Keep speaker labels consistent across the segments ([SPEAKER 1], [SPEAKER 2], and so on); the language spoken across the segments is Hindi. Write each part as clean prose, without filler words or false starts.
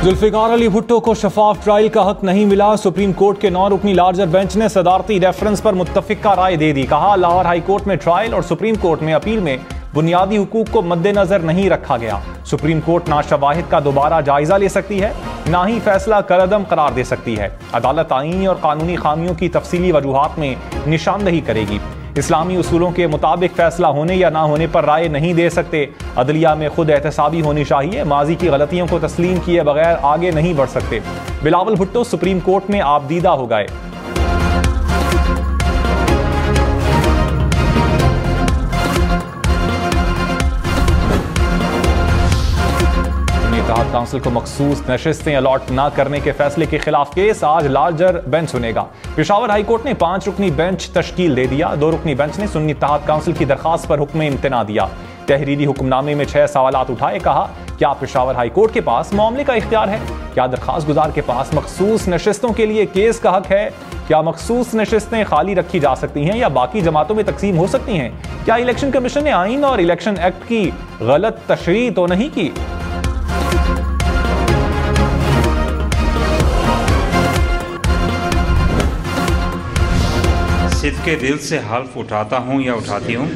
[SPEAKER 1] जुल्फिकार अली भुट्टो को शफाफ ट्रायल का हक नहीं मिला। सुप्रीम कोर्ट के 9 रुकनी लार्जर बेंच ने सदारती रेफरेंस पर मुत्तफिका राय दे दी। कहा, लाहौर हाई कोर्ट में ट्रायल और सुप्रीम कोर्ट में अपील में बुनियादी हुकूक को मद्देनजर नहीं रखा गया। सुप्रीम कोर्ट ना शवाहिद का दोबारा जायजा ले सकती है, ना ही फैसला कलअदम करार दे सकती है। अदालत आईनी और कानूनी खामियों की तफसीली वजूहात में निशानदही करेगी। इस्लामी उसूलों के मुताबिक फैसला होने या ना होने पर राय नहीं दे सकते। अदलिया में खुद एहतसाबी होनी चाहिए। माजी की गलतियों को तस्लीम किए बगैर आगे नहीं बढ़ सकते। बिलावल भुट्टो सुप्रीम कोर्ट में आबदीदा हो गए। काउंसिल को मखसूस नशिस्तें अलॉट न करने के फैसले के खिलाफ केस आज लार्जर बेंच सुनेगा। पेशावर हाई कोर्ट ने 5 रुकनी बेंच तश्कील दे दिया। 2 रुकनी बेंच ने सुन्नी इत्तेहाद काउंसिल की दरखास्त पर हुक्म इम्तना दिया। तहरीरी हुक्मनामे में 6 सवालात उठाए। कहा, क्या पेशावर हाई कोर्ट के पास मामले का इख्तियार है? क्या दरखास्त गुजार के पास मखसूस नशिस्तों के लिए केस का हक है? क्या मखसूस नशिस्तें खाली रखी जा सकती हैं या बाकी जमातों में तकसीम हो सकती हैं? क्या इलेक्शन कमीशन ने आइन और इलेक्शन एक्ट की गलत तशरीह तो नहीं की?
[SPEAKER 2] सिद्ध के दिल से हल्फ उठाता हूँ या उठाती हूँ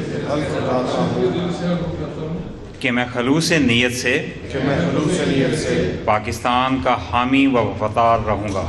[SPEAKER 2] कि मैं खलूस नीयत से पाकिस्तान का हामी व वफादार रहूँगा।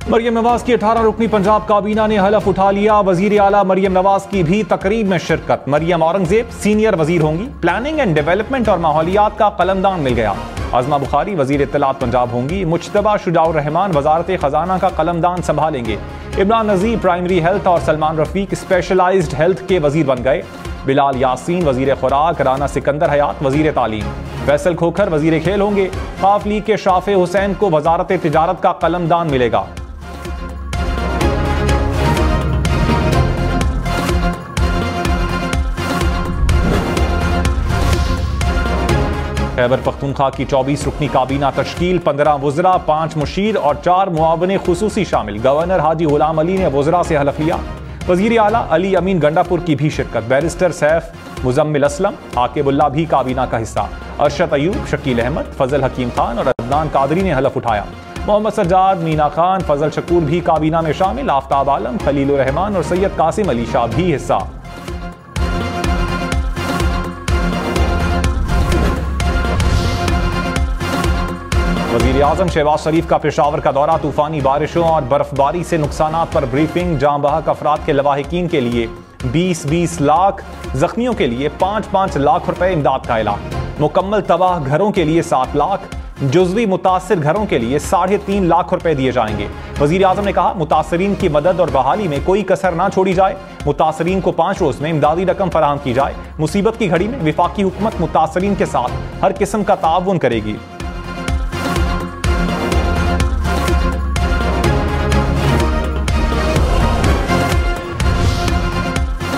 [SPEAKER 1] मरियम नवाज की 18 रुकनी पंजाब काबीना ने हलफ उठा लिया। वजीर आला मरियम नवाज की भी तकरीब में शिरकत। मरियम औरंगजेब सीनियर वजीर होंगी। प्लानिंग एंड डेवलपमेंट और माहौलियात का कलमदान मिल गया। आजमा बुखारी वजीर इत्तलात पंजाब होंगी। मुज्तबा शुजाउर रहमान वजारत खजाना का कलमदान संभालेंगे। इमरान नजीर प्राइमरी हेल्थ और सलमान रफीक स्पेशलाइज्ड हेल्थ के वजीर बन गए। बिलाल यासीन वजीर खुराक, राना सिकंदर हयात वजीर तालीम, फैसल खोखर वजीर खेल होंगे। काफ लीग के शाफे हुसैन को वजारत तिजारत का कलमदान मिलेगा। खैबर पख्तूनख्वा की 24 रुकनी काबीना तश्कील। 15 वज़रा, 5 मुशीर और 4 मुआवने खुसूसी शामिल। गवर्नर हाजी गुलाम अली ने वज़रा से हलफ लिया। वज़ीर आला अली अमीन गंडापुर की भी शिरकत। बैरिस्टर सैफ मुजम्मिल असलम, आकिबुल्ला भी काबीना का हिस्सा। अरशद अयूब, शकील अहमद, फजल हकीम खान और अदनान कादरी ने हलफ उठाया। मोहम्मद सज्जाद, मीना खान, फजल शकूर भी काबीना में शामिल। आफ्ताब आलम, खलीलुर रहमान और सैयद कासिम अली शाह भी हिस्सा। वज़ीर आज़म शहबाज शरीफ का पेशावर का दौरा। तूफानी बारिशों और बर्फबारी से नुकसानात पर ब्रीफिंग। जाँ बहक अफराद के लवाहिकीन के लिए 20-20 लाख, जख्मियों के लिए 5-5 लाख रुपए इमदाद का ऐलान। मुकम्मल तबाह घरों के लिए 7 लाख, जुज़वी मुतासिर घरों के लिए 3.5 लाख रुपए दिए जाएंगे। वज़ीर आज़म ने कहा, मुतासरीन की मदद और बहाली में कोई कसर ना छोड़ी जाए। मुतासरीन को 5 रोज में इमदादी रकम फराहम की जाए। मुसीबत की घड़ी में विफाकी हुकूमत मुतासरीन के साथ हर किस्म का ताउन करेगी।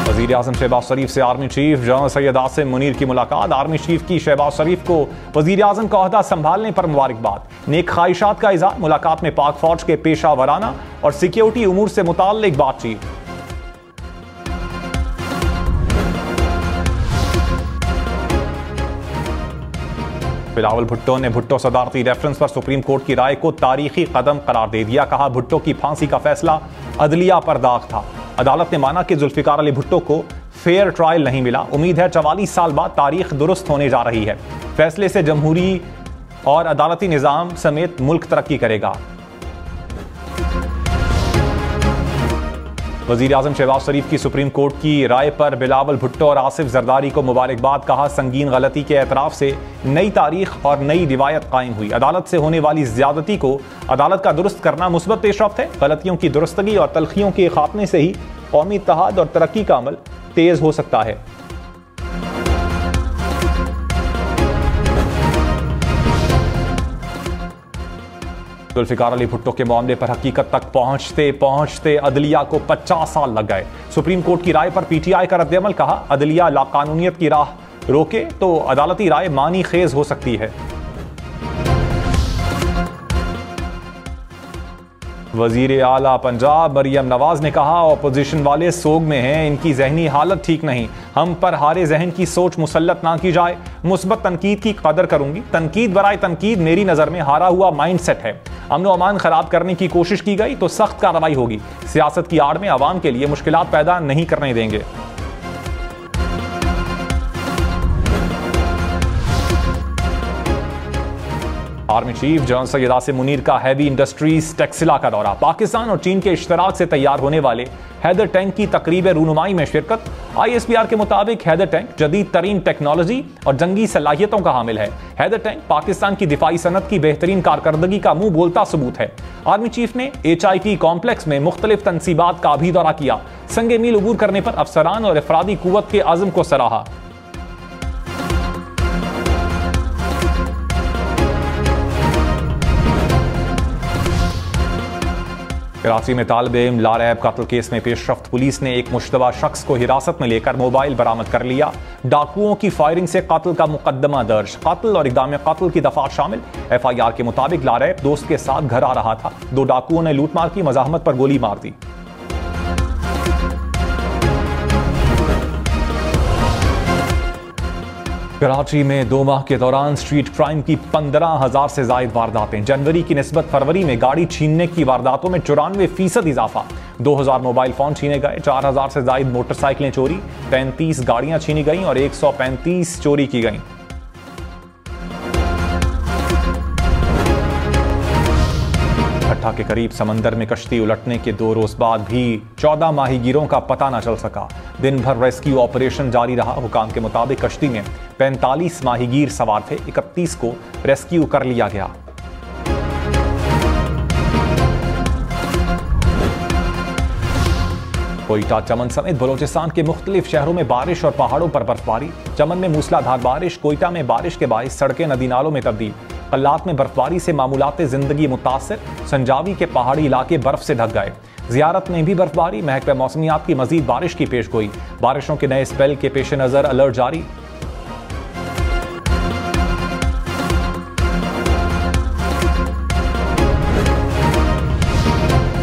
[SPEAKER 1] वज़ीर आज़म शहबाज शरीफ से army chief general Syed Asim Munir की मुलाकात। आर्मी चीफ की शहबाज शरीफ को वज़ीर आज़म का ओहदा संभालने पर मुबारकबाद। नेक ख्वाहिशात का इज़हार। मुलाकात में पाक फौज के पेशा वराना और सिक्योरिटी उमूर से मुताल्लिक बातचीत। बिलावल भुट्टो ने भुट्टो सदारती रेफरेंस पर सुप्रीम कोर्ट की राय को तारीखी कदम करार दे दिया। कहा, भुट्टो की फांसी का फैसला अदलिया पर दाग था। अदालत ने माना कि जुल्फिकार अली भुट्टो को फेयर ट्रायल नहीं मिला। उम्मीद है 44 साल बाद तारीख दुरुस्त होने जा रही है। फैसले से जमहूरी और अदालती निज़ाम समेत मुल्क तरक्की करेगा। वज़ीर आज़म शहबाज शरीफ की सुप्रीम कोर्ट की राय पर बिलावल भुट्टो और आसिफ जरदारी को मुबारकबाद। कहा, संगीन गलती के एतराफ़ से नई तारीख और नई रिवायत कायम हुई। अदालत से होने वाली ज़्यादती को अदालत का दुरुस्त करना मुस्बत पेशरफ्त है। गलतियों की दुरुस्तगी और तलखियों के खात्मे से ही कौमी इत्तेहाद और तरक्की का अमल तेज़ हो सकता है। जुल्फिकार अली भुट्टो के मामले पर हकीकत तक पहुंचते पहुंचते अदलिया को 50 साल लग गए। सुप्रीम कोर्ट की राय पर पीटीआई का रद्देअमल। कहा, अदलिया लाकानूनियत की राह रोके तो अदालती राय मानी खेज हो सकती है। वजीर आला पंजाब मरियम नवाज ने कहा, ऑपोजिशन वाले सोग में हैं, इनकी जहनी हालत ठीक नहीं, हम पर हारे जहन की सोच मुसल्लत ना की जाए। मुस्बत तनकीद की कदर करूंगी, तनकीद बराए तनकीद मेरी नजर में हारा हुआ माइंड सेट है। अमन व अमान खराब करने की कोशिश की गई तो सख्त कार्रवाई होगी। सियासत की आड़ में आवाम के लिए मुश्किलात पैदा नहीं करने देंगे। Army chief general Syed Asim Munir का हैवी इंडस्ट्रीज टेक्सिला का दौरा। पाकिस्तान और चीन के इश्तराक से तैयार होने वाले हैदर टैंक की तकरीब रूनुमाई में शिरकत। ISPR के मुताबिक हैदर टैंक जदीद तरीन टेक्नोलॉजी और जंगी सलाहियतों का हामिल है। हैदर टैंक पाकिस्तान की दिफाई सनत की बेहतरीन कारकर्दगी का मुंह बोलता सबूत है। आर्मी चीफ ने HIT कॉम्प्लेक्स में मुख्तलिफ तनसीबात का भी दौरा किया। संगे मील अबूर करने पर अफसरान और अफरादी कुव्वत के आज़म को सराहा। कराची में तालिबे इल्म लारैब कत्ल केस में पेशरफ्त पुलिस ने एक मुश्तबा शख्स को हिरासत में लेकर मोबाइल बरामद कर लिया। डाकुओं की फायरिंग से कत्ल का मुकदमा दर्ज। कत्ल और इक़दाम कत्ल की दफात शामिल। FIR के मुताबिक लारैब दोस्त के साथ घर आ रहा था, 2 डाकुओं ने लूटमार की मज़ाहमत पर गोली मार दी। कराची में 2 माह के दौरान स्ट्रीट क्राइम की 15,000 से ज्यादा वारदातें। जनवरी की निस्बत फरवरी में गाड़ी छीनने की वारदातों में 94% इजाफा। 2000 मोबाइल फोन छीने गए, 4000 से ज्यादा मोटरसाइकिलें चोरी, 35 गाड़ियां छीनी गईं और 135 चोरी की गईं। भट्टा के करीब समंदर में कश्ती उलटने के 2 रोज बाद भी 14 माहीगीरों का पता न चल सका। दिन भर रेस्क्यू ऑपरेशन जारी रहा। हुकाम के मुताबिक कश्ती में 45 माहीगीर सवार थे, 31 को रेस्क्यू कर लिया गया। कोयटा, चमन समेत बलोचिस्तान के मुख्तलिफ शहरों में बारिश और पहाड़ों पर बर्फबारी। चमन में मूसलाधार बारिश, कोयटा में बारिश के बायस सड़कें नदी नालों में तब्दील। कल्लात में बर्फबारी से मामूलात जिंदगी मुतासिर। संजावी के पहाड़ी इलाके बर्फ से ढक गए। जियारत में भी बर्फबारी। महकमा मौसमियात की मजीद बारिश की पेशगोई। बारिशों के नए स्पेल के पेश नजर अलर्ट जारी।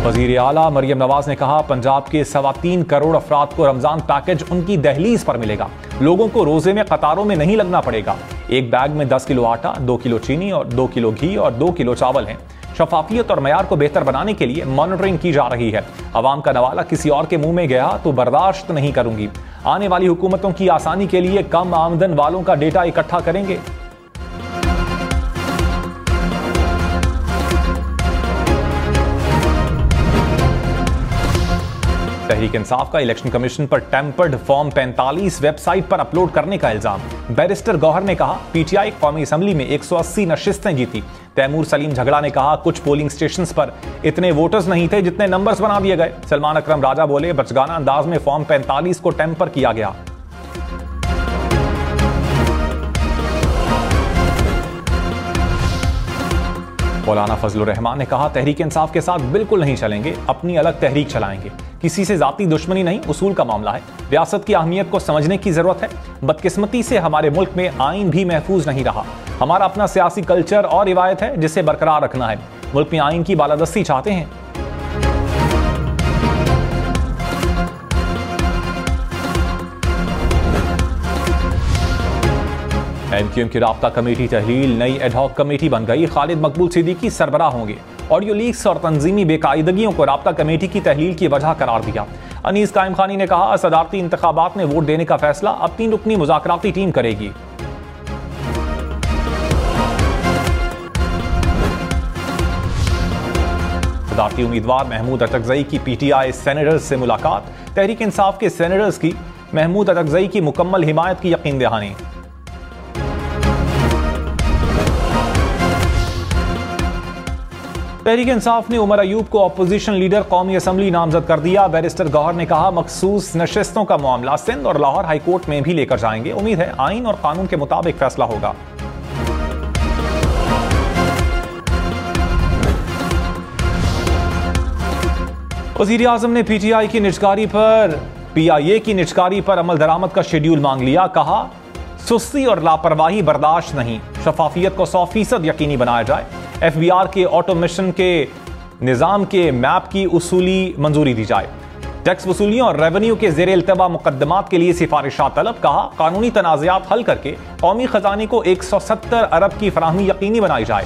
[SPEAKER 1] वजीर आला मरियम नवाज ने कहा, पंजाब के 3.25 करोड़ अफराद को रमजान पैकेज उनकी दहलीज पर मिलेगा। लोगों को रोजे में कतारों में नहीं लगना पड़ेगा। एक बैग में 10 किलो आटा, 2 किलो चीनी और 2 किलो घी और 2 किलो चावल हैं। शफाफियत और मयार को बेहतर बनाने के लिए मॉनिटरिंग की जा रही है। अवाम का नवाला किसी और के मुंह में गया तो बर्दाश्त नहीं करूंगी। आने वाली हुकूमतों की आसानी के लिए कम आमदन वालों का डेटा इकट्ठा करेंगे। तहरीक इंसाफ का इलेक्शन कमीशन पर टेम्पर्ड फॉर्म 45 वेबसाइट पर अपलोड करने का इल्जाम। बैरिस्टर गौहर ने कहा, PTI कौमी असम्बली में 180 नशिस्तें जीती। तैमूर सलीम झगड़ा ने कहा, कुछ पोलिंग स्टेशंस पर इतने वोटर्स नहीं थे जितने नंबर्स बना दिए गए। सलमान अकरम राजा बोले, बचगाना अंदाज में फॉर्म 45 को टेम्पर किया गया। मौलाना फजलुर रहमान ने कहा, तहरीक इंसाफ के साथ बिल्कुल नहीं चलेंगे, अपनी अलग तहरीक चलाएंगे। किसी से जाती दुश्मनी नहीं, उसूल का मामला है। रियासत की अहमियत को समझने की जरूरत है। बदकिस्मती से हमारे मुल्क में आइन भी महफूज नहीं रहा। हमारा अपना सियासी कल्चर और रिवायत है जिसे बरकरार रखना है। मुल्क में आइन की बालादस्ती चाहते हैं। MQM की राब्ता कमेटी तहलील नई एडहॉक कमेटी बन गई। खालिद मकबूल सिद्दीकी सरबराह होंगे। ऑडियो लीक्स और तंजीमी बेकायदगियों को राब्ता कमेटी की तहलील की वजह करार दिया। अनीस कायम खानी ने कहा, सदारती इंतखाबात में वोट देने का फैसला अब 3 रुकनी मुज़ाकराती टीम करेगी। सदारती उम्मीदवार महमूद अटकज़ई की PTI सेनेटर्स से मुलाकात। तहरीक इंसाफ के सेनेटर्स की महमूद अटकज़ई की मुकम्मल हिमायत की यकीन दहानी। तहरीक इंसाफ ने उमर अयूब को अपोजिशन लीडर कौमी असम्बली नामजद कर दिया। बैरिस्टर गौहर ने कहा, मखसूस नशिस्तों का मामला सिंध और लाहौर हाई कोर्ट में भी लेकर जाएंगे। उम्मीद है आइन और कानून के मुताबिक फैसला होगा। वज़ीर आज़म ने PTI की निजकारी पर PIA की निजकारी पर अमल दरामद का शेड्यूल मांग लिया। कहा, सुस्ती और लापरवाही बर्दाश्त नहीं, शफाफियत को 100% यकीनी बनाया जाए। FBR के ऑटोमेशन के निज़ाम के मैप की उसूली मंजूरी दी जाए। टैक्स वसूलियों और रेवेन्यू के ज़ेर इल्तवा मुकदमात के लिए सिफारिशात तलब। कहा कानूनी तनाज़ात हल करके कौमी खजाने को 170 अरब की फराहमी यकीनी बनाई जाए।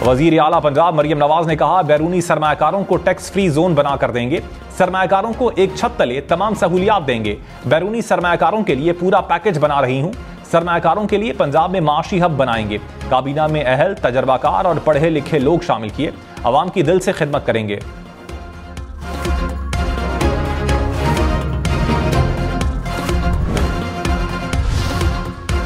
[SPEAKER 1] वज़ीर आला पंजाब मरियम नवाज ने कहा बैरूनी सरमायाकारों को टैक्स फ्री जोन बना कर देंगे। सरमायाकारों को एक छत तले तमाम सहूलियात देंगे। बैरूनी सरमायाकारों के लिए पूरा पैकेज बना रही हूं। सरमायाकारों के लिए पंजाब में माशी हब बनाएंगे। काबीना में अहल, तजर्बाकार और पढ़े लिखे लोग शामिल किए। अवाम की दिल से खिदमत करेंगे।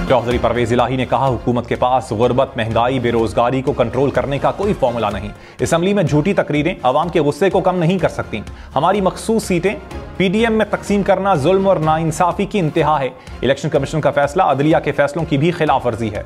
[SPEAKER 1] चौधरी परवेज इलाही ने कहा हुकूमत के पास गुर्बत, महंगाई, बेरोजगारी को कंट्रोल करने का कोई फॉर्मूला नहीं। असम्बली में झूठी तकरीरें अवाम के गुस्से को कम नहीं कर सकती। हमारी मखसूस सीटें पीडीएम में तकसीम करना जुल्म और नाइंसाफी की इंतहा है। इलेक्शन कमीशन का फैसला अदलिया के फैसलों की भी खिलाफ वर्जी है।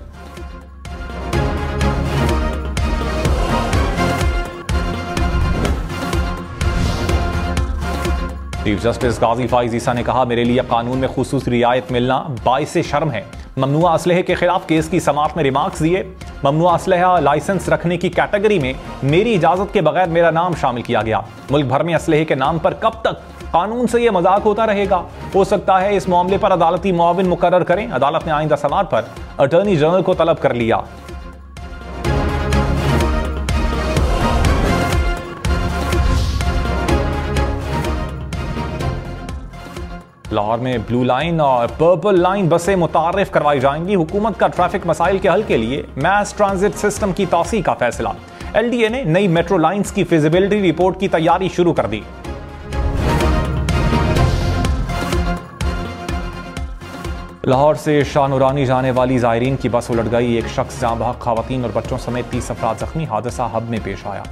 [SPEAKER 1] चीफ जस्टिस गाजी फाइज ईसा ने कहा मेरे लिए कानून में खुसूसी रियायत मिलना बाइसे शर्म है। ममनुआ असलहे के खिलाफ केस की समाअत में रिमार्क्स दिए। ममनुआ असलहा लाइसेंस रखने की कैटेगरी में मेरी इजाजत के बगैर मेरा नाम शामिल किया गया। मुल्क भर में असलहे के नाम पर कब तक कानून से यह मजाक होता रहेगा? हो सकता है इस मामले पर अदालती मुआविन मुकर्रर करें। अदालत ने आइंदा समाअत पर अटॉर्नी जनरल को तलब कर लिया। लाहौर में ब्लू लाइन और पर्पल लाइन बसें मुतारिफ करवाई जाएंगी। हुकूमत का ट्रैफिक मसाइल के हल के लिए मैस ट्रांजिट सिस्टम की तौसीह का फैसला। एलडीए ने नई मेट्रो लाइंस की फिजिबिलिटी रिपोर्ट की तैयारी शुरू कर दी। लाहौर से शाह नूरानी जाने वाली जायरीन की बस उलट गई। एक शख्स जहां बहक खवातीन और बच्चों समेत 30 अफराद जख्मी। हादसा हब में पेश आया।